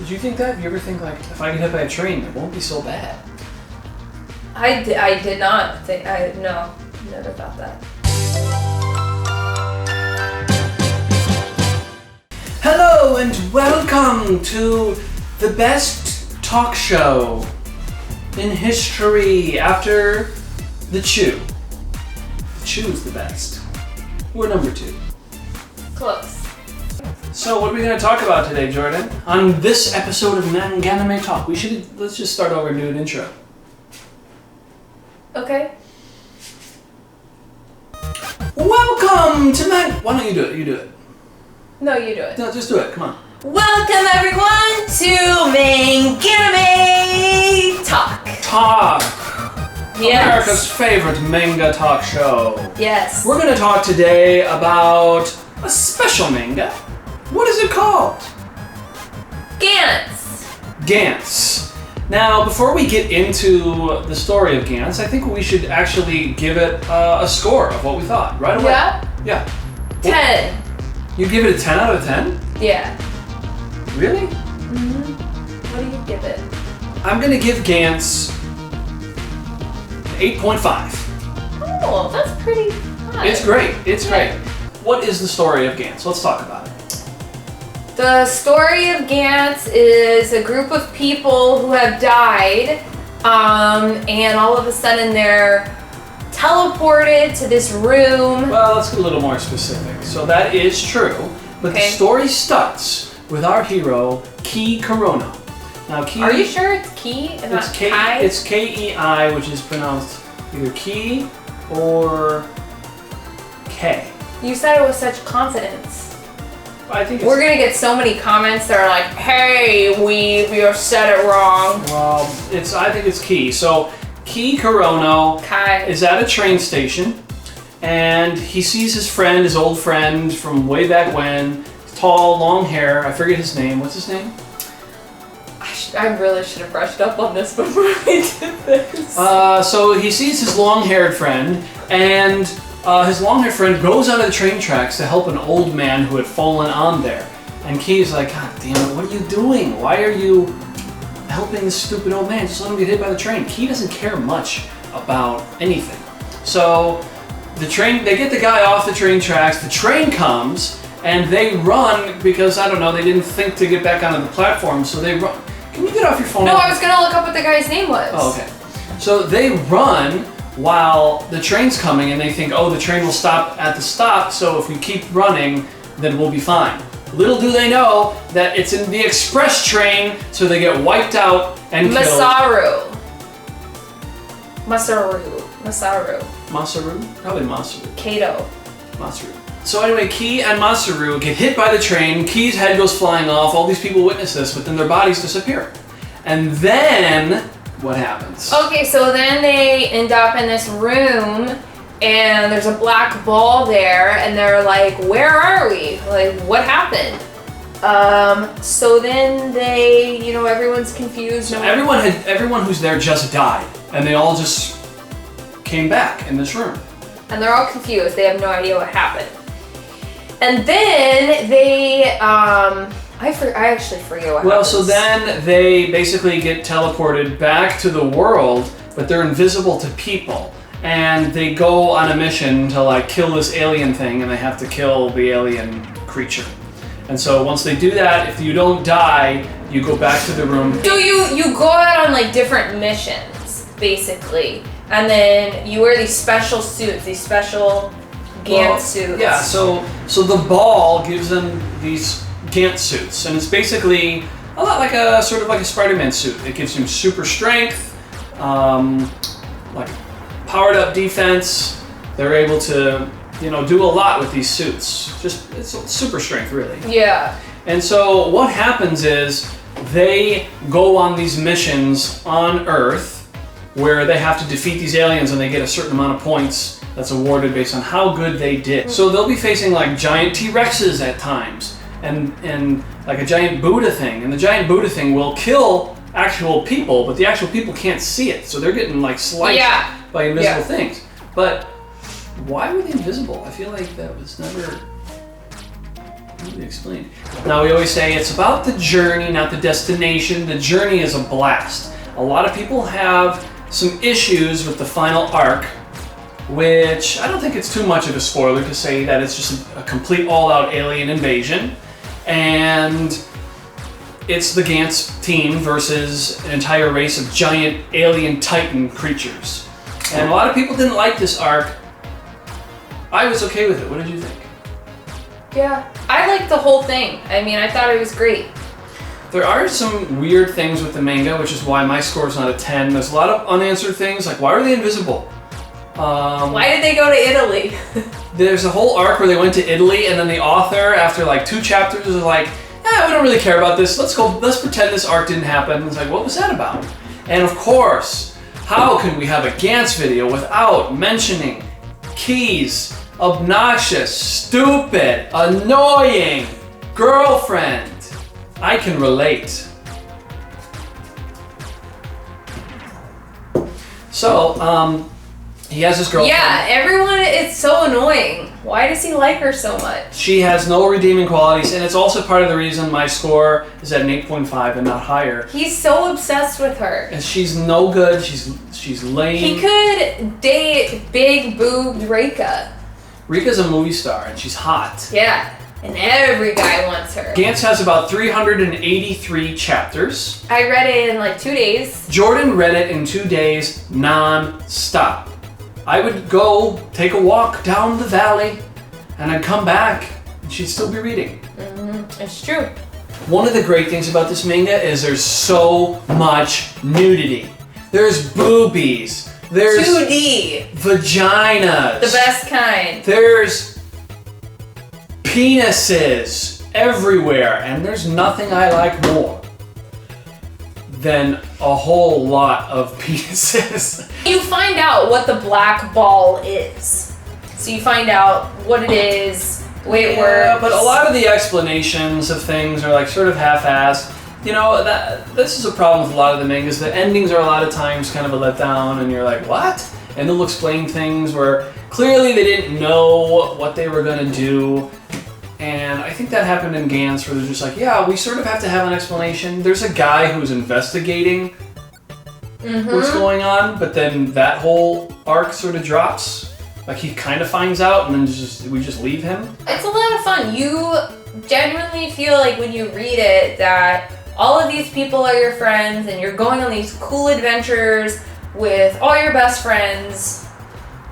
Did you think that? You ever think like, if I get hit by a train, it won't be so bad? I did not think, no, never thought that. Hello and welcome to the best talk show in history after The Chew. The Chew is the best. We're number 2. Close. So what are we going to talk about today, Jordan? On this episode of MangaNime Talk, let's just start over and do an intro. Okay. Welcome to Why don't you do it? You do it. No, you do it. No, just do it. Come on. Welcome everyone to MangaNime Talk. Yes. America's favorite manga talk show. Yes. We're going to talk today about a special manga. What is it called? Gantz. Gantz. Now, before we get into the story of Gantz, I think we should actually give it a score of what we thought right away. Yeah? Yeah. 10. You give it a 10 out of 10? Yeah. Really? Mm-hmm. What do you give it? I'm going to give Gantz an 8.5. Oh, that's pretty high. It's great. It's great. What is the story of Gantz? Let's talk about it. The story of Gantz is a group of people who have died, and all of a sudden they're teleported to this room. Well, let's get a little more specific. So that is true, but the story starts with our hero, Ki Kurono. Now, Ki. Are you sure it's Ki and not Kai? It's K-E-I, which is pronounced either Ki or K. You said it with such confidence. I think we're gonna get so many comments that are like, "Hey, we said it wrong." Well, I think it's Ki. So Ki Kurono is at a train station, and he sees his old friend from way back when. Tall, long hair. I forget his name. What's his name? I really should have brushed up on this before we did this. So he sees his long-haired friend, and his long-haired friend goes onto the train tracks to help an old man who had fallen on there. And Ki's like, God damn it, what are you doing? Why are you helping this stupid old man? Just let him get hit by the train. Ki doesn't care much about anything. So they get the guy off the train tracks, the train comes, and they run because, I don't know, they didn't think to get back onto the platform, so they run. Can you get off your phone? No, I was gonna look up what the guy's name was. Oh, okay. So they run while the train's coming, and they think, oh, the train will stop at the stop, so if we keep running, then we'll be fine. Little do they know that it's in the express train, so they get wiped out and killed. Masaru. Probably Masaru. Kato. Masaru. So anyway, Ki and Masaru get hit by the train, Ki's head goes flying off, all these people witness this, but then their bodies disappear. And then what happens? Okay, so then they end up in this room, and there's a black ball there, and they're like, where are we? Like, what happened? So then they, everyone's confused. So everyone who's there just died, and they all just came back in this room. And they're all confused. They have no idea what happened. And then they, I actually forget what happens. So then they basically get teleported back to the world, but they're invisible to people. And they go on a mission to kill this alien thing, and they have to kill the alien creature. And so once they do that, if you don't die, you go back to the room. So you go out on different missions, basically. And then you wear these special suits, these special Gantz suits. Yeah, so the ball gives them these Gantz suits, and it's basically a lot like a Spider-Man suit. It gives him super strength, powered up defense. They're able to, do a lot with these suits. It's super strength, really. Yeah. And so what happens is they go on these missions on Earth where they have to defeat these aliens, and they get a certain amount of points that's awarded based on how good they did. So they'll be facing giant T-Rexes at times, and a giant Buddha thing, and the giant Buddha thing will kill actual people, but the actual people can't see it, so they're getting sliced by invisible things. But why were they invisible? I feel like that was never Completely explained. Now we always say it's about the journey, not the destination. The journey is a blast. A lot of people have some issues with the final arc, which I don't think it's too much of a spoiler to say that it's just a complete all-out alien invasion. And it's the Gantz team versus an entire race of giant alien titan creatures. And a lot of people didn't like this arc. I was okay with it. What did you think? Yeah, I liked the whole thing. I mean, I thought it was great. There are some weird things with the manga, which is why my score is not a 10. There's a lot of unanswered things, like why are they invisible? Why did they go to Italy? There's a whole arc where they went to Italy, and then the author, after like 2 chapters, was like, we don't really care about this. Let's pretend this arc didn't happen. It's like, what was that about? And of course, how can we have a Gantz video without mentioning Key's obnoxious, stupid, annoying girlfriend? I can relate. So, he has his girlfriend. Yeah, everyone is so annoying. Why does he like her so much? She has no redeeming qualities, and it's also part of the reason my score is at an 8.5 and not higher. He's so obsessed with her. And she's no good. She's lame. He could date big boobed Rika. Rika's a movie star, and she's hot. Yeah, and every guy wants her. Gantz has about 383 chapters. I read it in like 2 days. Jordan read it in 2 days, non-stop. I would go take a walk down the valley, and I'd come back, and she'd still be reading. Mm-hmm. It's true. One of the great things about this manga is there's so much nudity. There's boobies. There's 2D. Vaginas. The best kind. There's penises everywhere, and there's nothing I like more than a whole lot of penises. You find out what the black ball is. So you find out what it is, the way it works. But a lot of the explanations of things are like sort of half-assed. You know, this is a problem with a lot of the mangas. The endings are a lot of times kind of a letdown, and you're like, what? And they'll explain things where clearly they didn't know what they were going to do. And I think that happened in Gantz, where they're just like, yeah, we sort of have to have an explanation. There's a guy who's investigating what's going on, but then that whole arc sort of drops. Like, he kind of finds out, and then we just leave him. It's a lot of fun. You genuinely feel like when you read it that all of these people are your friends, and you're going on these cool adventures with all your best friends.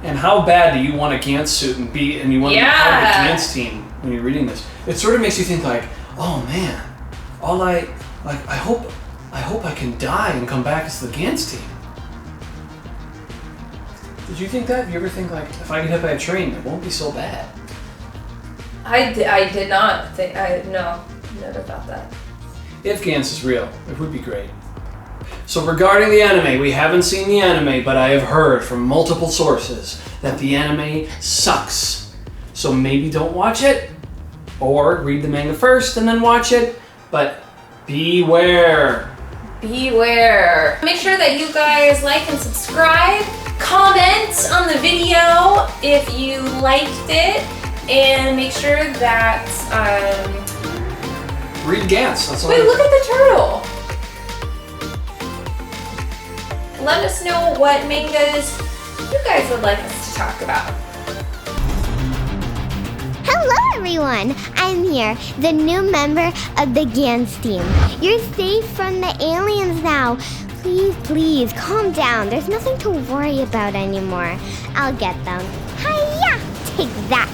And how bad do you want a Gantz suit and you want to be part of the Gantz team when you're reading this? It sort of makes you think like, oh man, I hope I can die and come back as the Gantz team. Did you think that? Did you ever think like, if I get hit by a train, it won't be so bad? I did not think, no, never thought that. If Gantz is real, it would be great. So regarding the anime, we haven't seen the anime, but I have heard from multiple sources that the anime sucks. So maybe don't watch it, or read the manga first and then watch it, but beware. Beware. Make sure that you guys like and subscribe. Comment on the video if you liked it, and make sure that, read Gantz, that's all. Wait, look at the turtle. Let us know what mangas you guys would like us to talk about. Hello everyone! I'm here, the new member of the Gantz team. You're safe from the aliens now. Please, calm down. There's nothing to worry about anymore. I'll get them. Hiya! Take that!